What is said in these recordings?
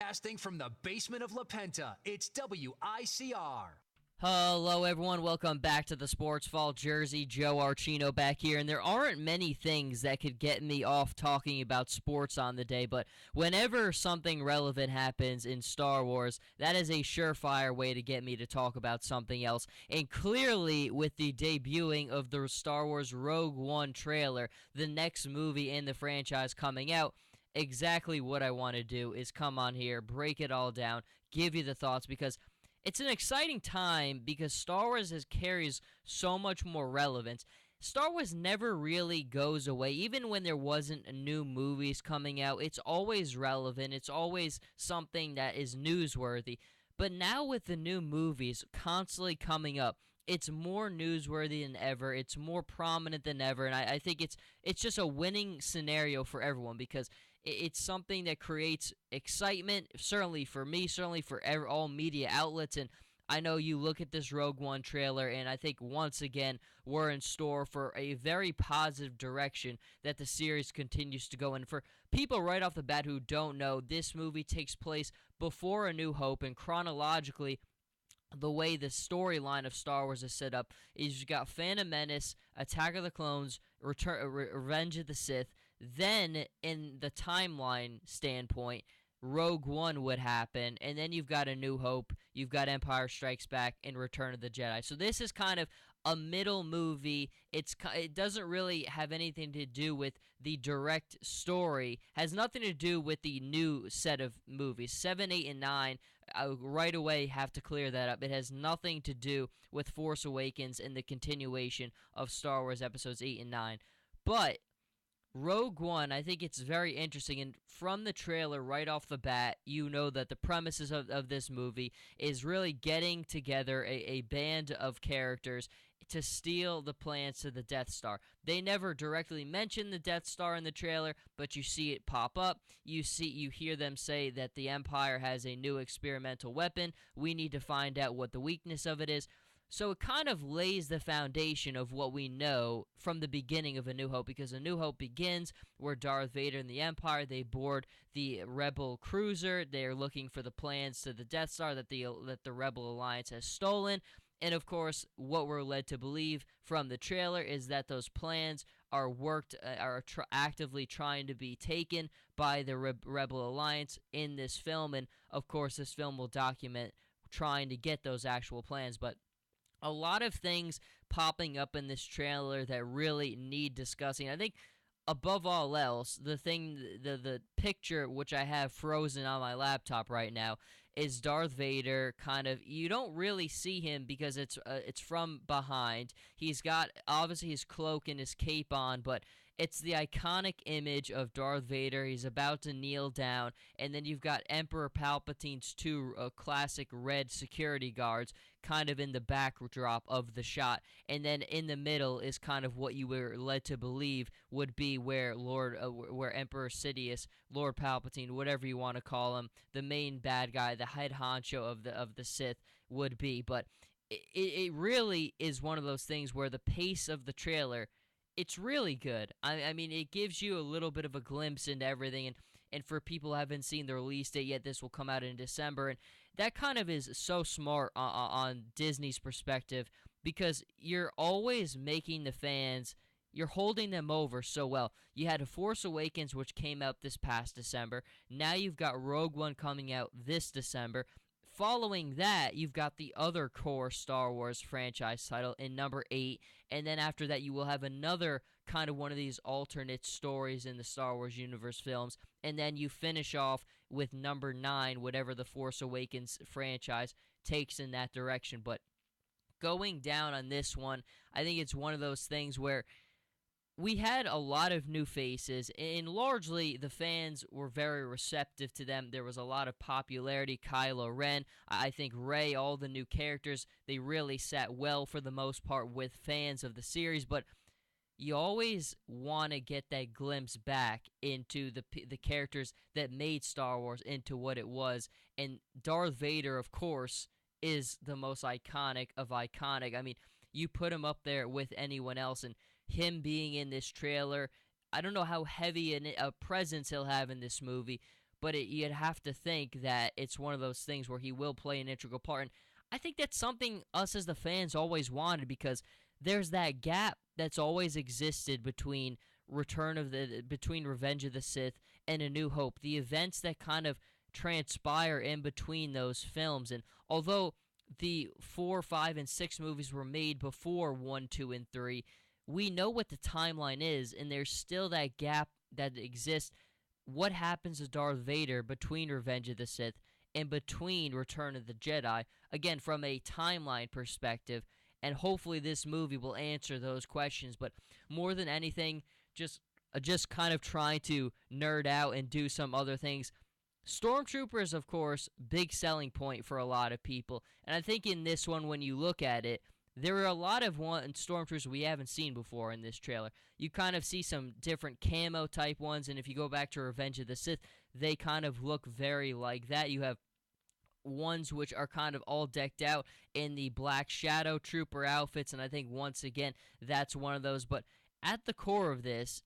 Casting from the basement of La Penta, it's WICR. Hello, everyone. Welcome back to the Sports Vault. Jersey Joe Archino back here. And there aren't many things that could get me off talking about sports on the day, but whenever something relevant happens in Star Wars, that is a surefire way to get me to talk about something else. And clearly, with the debuting of the Star Wars Rogue One trailer, the next movie in the franchise coming out, exactly what I want to do is come on here, break it all down, give you the thoughts, because it's an exciting time because Star Wars carries so much more relevance. Star Wars never really goes away. Even when there wasn't new movies coming out, it's always relevant. It's always something that is newsworthy. But now with the new movies constantly coming up, it's more newsworthy than ever. It's more prominent than ever, and I think it's just a winning scenario for everyone because it's something that creates excitement, certainly for me, certainly for all media outlets. And I know you look at this Rogue One trailer, and I think once again we're in store for a very positive direction that the series continues to go in. For people right off the bat who don't know, this movie takes place before A New Hope, and chronologically, the way the storyline of Star Wars is set up is you got Phantom Menace, Attack of the Clones, Revenge of the Sith. Then, in the timeline standpoint, Rogue One would happen, and then you've got A New Hope, you've got Empire Strikes Back, and Return of the Jedi. So this is kind of a middle movie. It doesn't really have anything to do with the direct story. Has nothing to do with the new set of movies. 7, 8, and 9. I right away have to clear that up. It has nothing to do with Force Awakens and the continuation of Star Wars Episodes 8 and 9. But Rogue One, I think it's very interesting, and from the trailer right off the bat, you know that the premises of this movie is really getting together a band of characters to steal the plans to the Death Star. They never directly mention the Death Star in the trailer, but you see it pop up. You hear them say that the Empire has a new experimental weapon. We need to find out what the weakness of it is. So it kind of lays the foundation of what we know from the beginning of A New Hope, because A New Hope begins where Darth Vader and the Empire, they board the Rebel cruiser. They're looking for the plans to the Death Star that the Rebel Alliance has stolen. And of course, what we're led to believe from the trailer is that those plans are actively trying to be taken by the Rebel Alliance in this film. And of course, this film will document trying to get those actual plans. But a lot of things popping up in this trailer that really need discussing. I think above all else, the picture which I have frozen on my laptop right now is Darth Vader. Kind of, you don't really see him because it's from behind. He's got obviously his cloak and his cape on, but it's the iconic image of Darth Vader. He's about to kneel down, and then you've got Emperor Palpatine's two classic red security guards kind of in the backdrop of the shot. And then in the middle is kind of what you were led to believe would be where where Emperor Sidious, Lord Palpatine, whatever you want to call him, the main bad guy, the head honcho of the Sith would be. But it really is one of those things where the pace of the trailer, it's really good. I mean, it gives you a little bit of a glimpse into everything, and for people who haven't seen the release date yet, this will come out in December, and that kind of is so smart on Disney's perspective, because you're always making the fans, you're holding them over so well. You had Force Awakens, which came out this past December. Now you've got Rogue One coming out this December. Following that, you've got the other core Star Wars franchise title in number 8, and then after that you will have another kind of one of these alternate stories in the Star Wars universe films, and then you finish off with number 9, whatever the Force Awakens franchise takes in that direction. But going down on this one, I think it's one of those things where we had a lot of new faces, and largely the fans were very receptive to them. There was a lot of popularity. Kylo Ren, I think Rey, all the new characters, they really sat well for the most part with fans of the series, but you always want to get that glimpse back into the characters that made Star Wars into what it was, and Darth Vader, of course, is the most iconic of iconic. I mean, you put him up there with anyone else, and him being in this trailer, I don't know how heavy a presence he'll have in this movie, but you'd have to think that it's one of those things where he will play an integral part. And I think that's something us as the fans always wanted, because there's that gap that's always existed between between Revenge of the Sith and A New Hope. The events that kind of transpire in between those films. And although the 4, 5, and 6 movies were made before 1, 2, and 3, we know what the timeline is, and there's still that gap that exists. What happens to Darth Vader between Revenge of the Sith and between Return of the Jedi? Again, from a timeline perspective, and hopefully this movie will answer those questions. But more than anything, just kind of trying to nerd out and do some other things. Stormtroopers, of course, big selling point for a lot of people. And I think in this one, when you look at it, there are a lot of Stormtroopers we haven't seen before in this trailer. You kind of see some different camo type ones, and if you go back to Revenge of the Sith, they kind of look very like that. You have ones which are kind of all decked out in the Black Shadow Trooper outfits, and I think once again that's one of those. But at the core of this,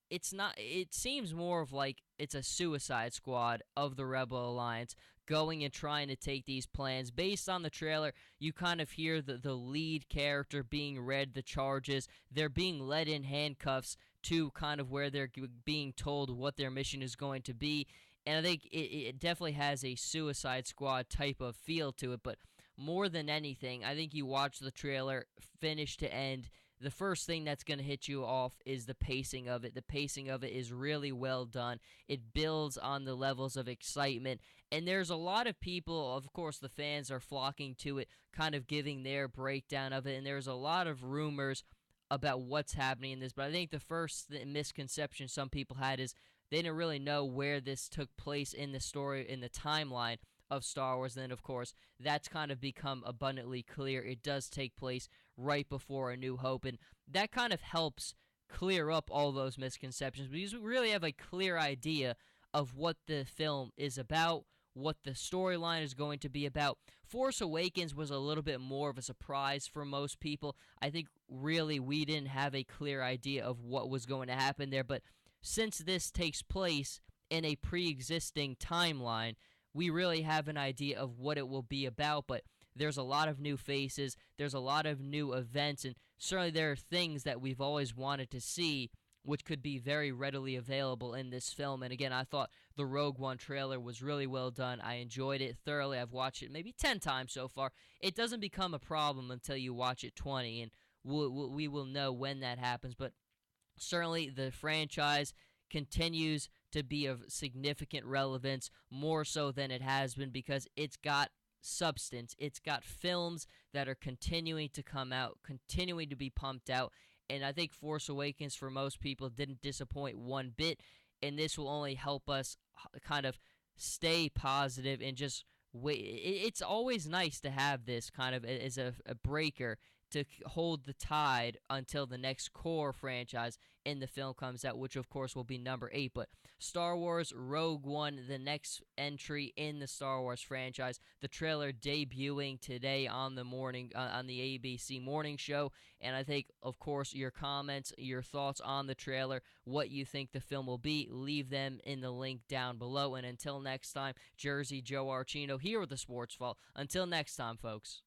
it's not. It seems more of like it's a Suicide Squad of the Rebel Alliance going and trying to take these plans. Based on the trailer, you kind of hear the lead character being read the charges. They're being led in handcuffs to kind of where they're being told what their mission is going to be. And I think it definitely has a Suicide Squad type of feel to it. But more than anything, I think you watch the trailer finish to end, the first thing that's going to hit you off is the pacing of it. The pacing of it is really well done. It builds on the levels of excitement. And there's a lot of people, of course, the fans are flocking to it, kind of giving their breakdown of it. And there's a lot of rumors about what's happening in this. But I think the first misconception some people had is they didn't really know where this took place in the story, in the timeline of Star Wars. And then, of course, that's kind of become abundantly clear. It does take place right before A New Hope, and that kind of helps clear up all those misconceptions, because we really have a clear idea of what the film is about, what the storyline is going to be about. Force Awakens was a little bit more of a surprise for most people. I think really we didn't have a clear idea of what was going to happen there, but since this takes place in a pre-existing timeline, we really have an idea of what it will be about. But there's a lot of new faces, there's a lot of new events, and certainly there are things that we've always wanted to see which could be very readily available in this film. And again, I thought the Rogue One trailer was really well done. I enjoyed it thoroughly. I've watched it maybe 10 times so far. It doesn't become a problem until you watch it 20, and we will know when that happens. But certainly the franchise continues to be of significant relevance, more so than it has been, because it's got substance. It's got films that are continuing to come out, continuing to be pumped out, and I think Force Awakens for most people didn't disappoint one bit, and this will only help us kind of stay positive and just wait. It's always nice to have this kind of as a breaker to hold the tide until the next core franchise in the film comes out, which of course will be number 8. But Star Wars Rogue One, the next entry in the Star Wars franchise, the trailer debuting today on the morning on the ABC morning show. And I think, of course, your comments, your thoughts on the trailer, what you think the film will be, leave them in the link down below. And until next time, Jersey Joe Archino here with the Sports Vault. Until next time, folks.